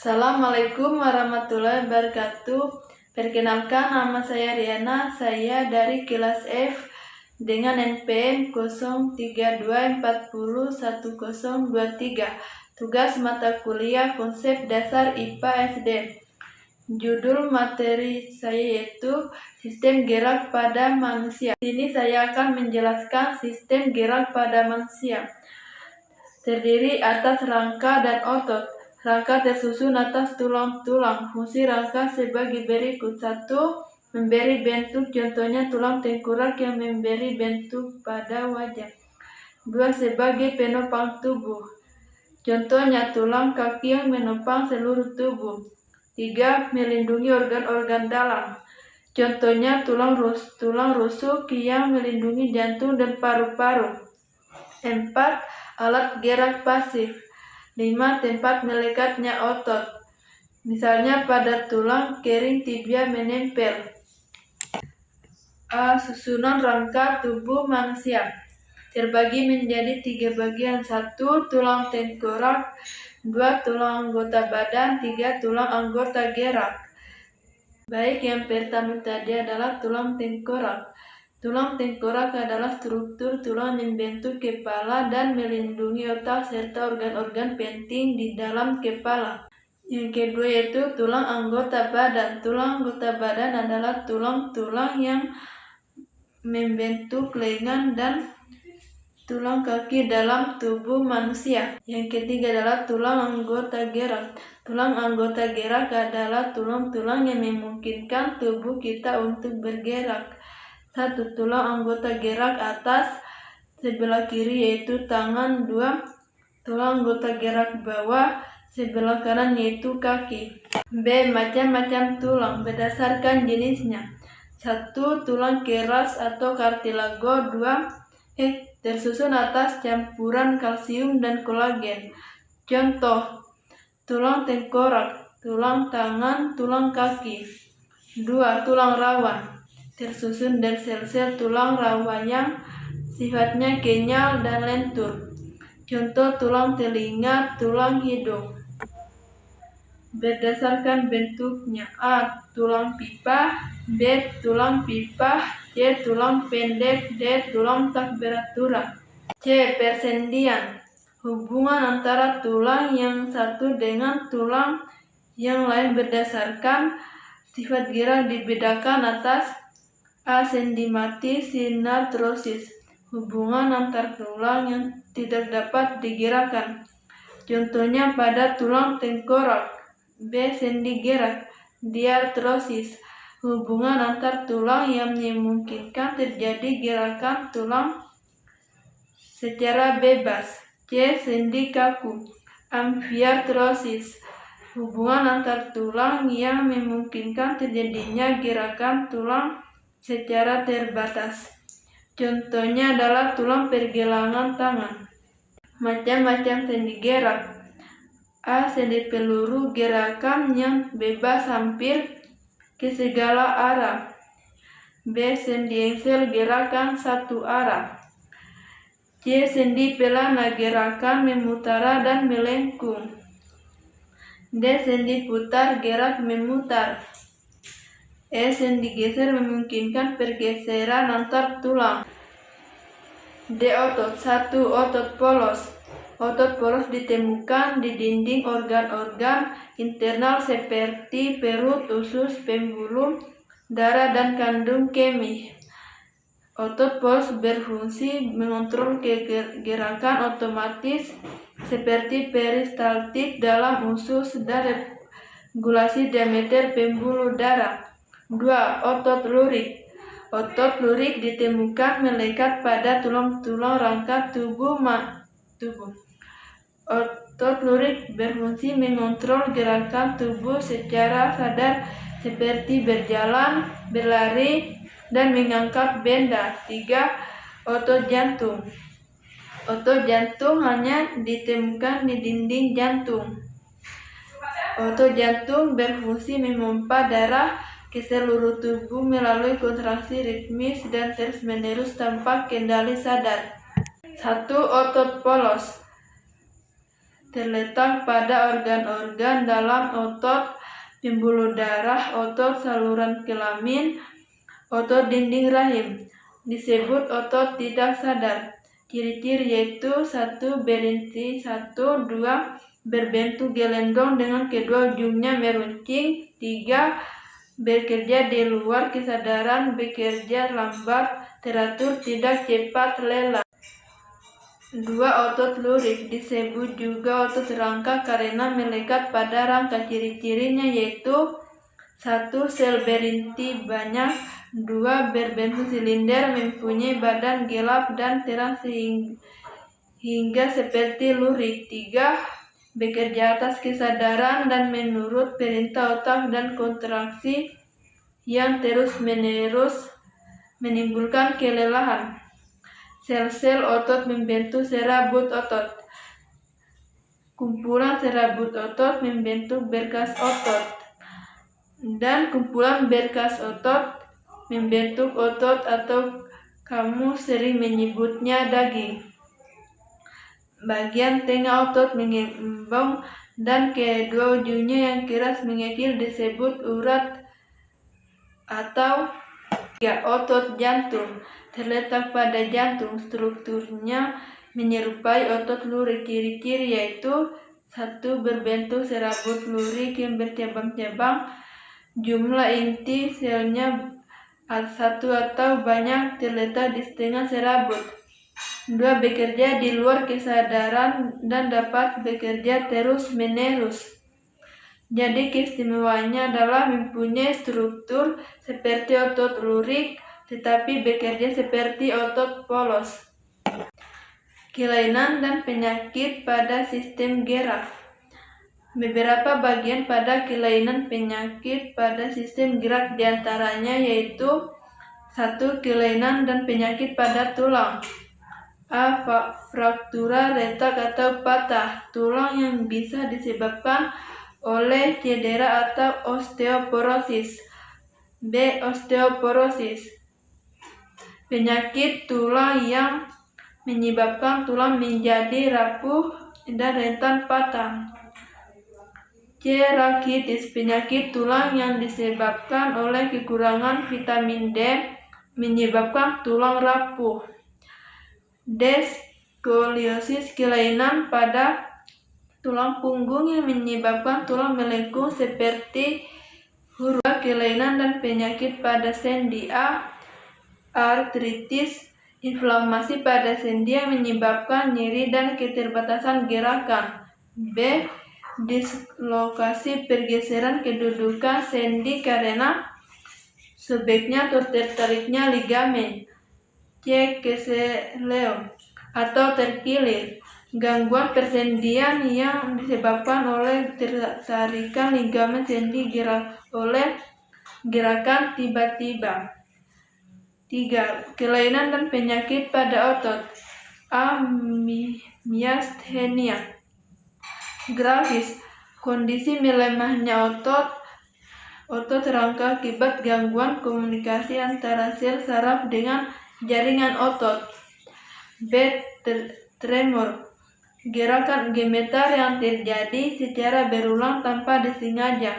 Assalamualaikum warahmatullahi wabarakatuh. Perkenalkan, nama saya Riana. Saya dari kelas F dengan NPM 032401023. Tugas mata kuliah konsep dasar IPA SD. Judul materi saya yaitu sistem gerak pada manusia. Di sini saya akan menjelaskan sistem gerak pada manusia. Terdiri atas rangka dan otot. Rangka tersusun atas tulang-tulang. Fungsi rangka sebagai berikut. 1. Memberi bentuk, contohnya tulang tengkorak yang memberi bentuk pada wajah. 2. Sebagai penopang tubuh. Contohnya tulang kaki yang menopang seluruh tubuh. 3. Melindungi organ-organ dalam. Contohnya tulang rusuk yang melindungi jantung dan paru-paru. 4. Alat gerak pasif. 5. Tempat melekatnya otot. Misalnya pada tulang kering tibia menempel. Susunan rangka tubuh manusia terbagi menjadi 3 bagian. 1. Tulang tengkorak. 2. Tulang anggota badan. 3. Tulang anggota gerak. Baik, yang pertama tadi adalah tulang tengkorak. Tulang tengkorak adalah struktur tulang yang membentuk kepala dan melindungi otak serta organ-organ penting di dalam kepala. Yang kedua yaitu tulang anggota badan. Tulang anggota badan adalah tulang-tulang yang membentuk lengan dan tulang kaki dalam tubuh manusia. Yang ketiga adalah tulang anggota gerak. Tulang anggota gerak adalah tulang-tulang yang memungkinkan tubuh kita untuk bergerak. 1. Tulang anggota gerak atas sebelah kiri yaitu tangan. 2. Tulang anggota gerak bawah sebelah kanan yaitu kaki. B. Macam-macam tulang berdasarkan jenisnya. 1. Tulang keras atau kartilago. 2. Tersusun atas campuran kalsium dan kolagen. Contoh, tulang tengkorak, tulang tangan, tulang kaki. 2. Tulang rawan tersusun dari sel-sel tulang rawan yang sifatnya kenyal dan lentur. Contoh tulang telinga, tulang hidung. Berdasarkan bentuknya. A. Tulang pipa. B. Tulang pipa. C. Tulang pendek. D. Tulang tak beratura. C. Persendian. Hubungan antara tulang yang satu dengan tulang yang lain berdasarkan sifat gerak dibedakan atas. A. Sendimatis, sinartrosis. Hubungan antar tulang yang tidak dapat digerakkan. Contohnya pada tulang tengkorak. B. Sendi gerak, diartrosis. Hubungan antar tulang yang memungkinkan terjadi gerakan tulang secara bebas. C. Sendi kaku, amfiartrosis. Hubungan antar tulang yang memungkinkan terjadinya gerakan tulang secara terbatas. Contohnya adalah tulang pergelangan tangan. Macam-macam sendi gerak. A. Sendi peluru, gerakan yang bebas hampir ke segala arah. B. Sendi engsel, gerakan satu arah. C. Sendi pelana, gerakan memutara dan melengkung. D. Sendi putar, gerak memutar. E. Sendi geser, memungkinkan pergeseran antar tulang. D. Otot. 1. Otot polos. Otot polos ditemukan di dinding organ-organ internal seperti perut, usus, pembuluh darah, dan kandung kemih. Otot polos berfungsi mengontrol gerakan otomatis seperti peristaltik dalam usus dan regulasi diameter pembuluh darah. 2. Otot lurik. Otot lurik ditemukan melekat pada tulang-tulang rangka tubuh. Otot lurik berfungsi mengontrol gerakan tubuh secara sadar seperti berjalan, berlari, dan mengangkat benda. 3. Otot jantung. Otot jantung hanya ditemukan di dinding jantung. Otot jantung berfungsi memompa darah ke seluruh tubuh melalui kontraksi ritmis dan terus-menerus tanpa kendali sadar. 1. Otot polos. terletak pada organ-organ dalam otot pembuluh darah, otot saluran kelamin, otot dinding rahim. Disebut otot tidak sadar. Ciri-ciri yaitu 1. Berhenti 1, 2. Berbentuk gelendong dengan kedua ujungnya meruncing, 3. Bekerja di luar kesadaran, bekerja lambat, teratur, tidak cepat lelah. 2. Otot lurik disebut juga otot rangka karena melekat pada rangka. Ciri-cirinya yaitu 1. Sel berhenti banyak, 2. Berbentuk silinder, mempunyai badan gelap dan terang hingga seperti lurik, 3. Bekerja atas kesadaran dan menurut perintah otak dan kontraksi yang terus-menerus menimbulkan kelelahan. Sel-sel otot membentuk serabut otot. Kumpulan serabut otot membentuk berkas otot, dan kumpulan berkas otot membentuk otot atau kamu sering menyebutnya daging. Bagian tengah otot mengembang dan kedua ujungnya yang keras mengecil disebut urat atau 3. Otot jantung terletak pada jantung. Strukturnya menyerupai otot lurik. Ciri-ciri yaitu 1. Berbentuk serabut lurik yang bercabang-cabang. Jumlah inti selnya 1 atau banyak, terletak di setengah serabut. 2. Bekerja di luar kesadaran dan dapat bekerja terus-menerus. Jadi keistimewaannya adalah mempunyai struktur seperti otot lurik, tetapi bekerja seperti otot polos. Kelainan dan penyakit pada sistem gerak. Beberapa bagian pada kelainan penyakit pada sistem gerak diantaranya yaitu 1. Kelainan dan penyakit pada tulang. A. Fraktura retak atau patah tulang yang bisa disebabkan oleh cedera atau osteoporosis. B. Osteoporosis, penyakit tulang yang menyebabkan tulang menjadi rapuh dan rentan patah. C. Rakitis, penyakit tulang yang disebabkan oleh kekurangan vitamin D menyebabkan tulang rapuh. D. Skoliosis, kelainan pada tulang punggung yang menyebabkan tulang melengkung seperti huruf. Kelainan dan penyakit pada sendi. A. Artritis, inflamasi pada sendi yang menyebabkan nyeri dan keterbatasan gerakan. B. Dislokasi, pergeseran kedudukan sendi karena sobeknya atau tertariknya ligamen. C. Keseleo atau terkilir, gangguan persendian yang disebabkan oleh tertarikan ligamen sendi oleh gerakan tiba-tiba. 3. Kelainan dan penyakit pada otot. A. Miastenia gravis, kondisi melemahnya otot rangka akibat gangguan komunikasi antara sel saraf dengan jaringan otot. B. Tremor, gerakan gemetar yang terjadi secara berulang tanpa disengaja,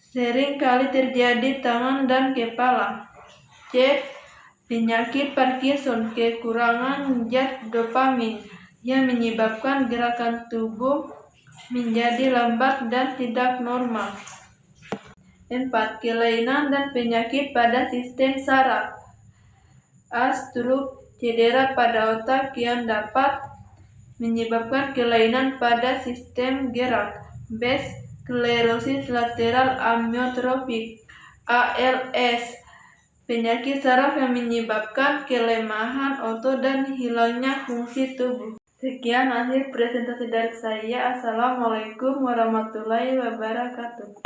sering kali terjadi tangan dan kepala. C. Penyakit Parkinson, kekurangan zat dopamin yang menyebabkan gerakan tubuh menjadi lambat dan tidak normal. 4. Kelainan dan penyakit pada sistem saraf. A. Stroke, cedera pada otak yang dapat menyebabkan kelainan pada sistem gerak. B. Sklerosis lateral amiotrofik ALS, penyakit saraf yang menyebabkan kelemahan otot dan hilangnya fungsi tubuh. Sekian akhir presentasi dari saya. Assalamualaikum warahmatullahi wabarakatuh.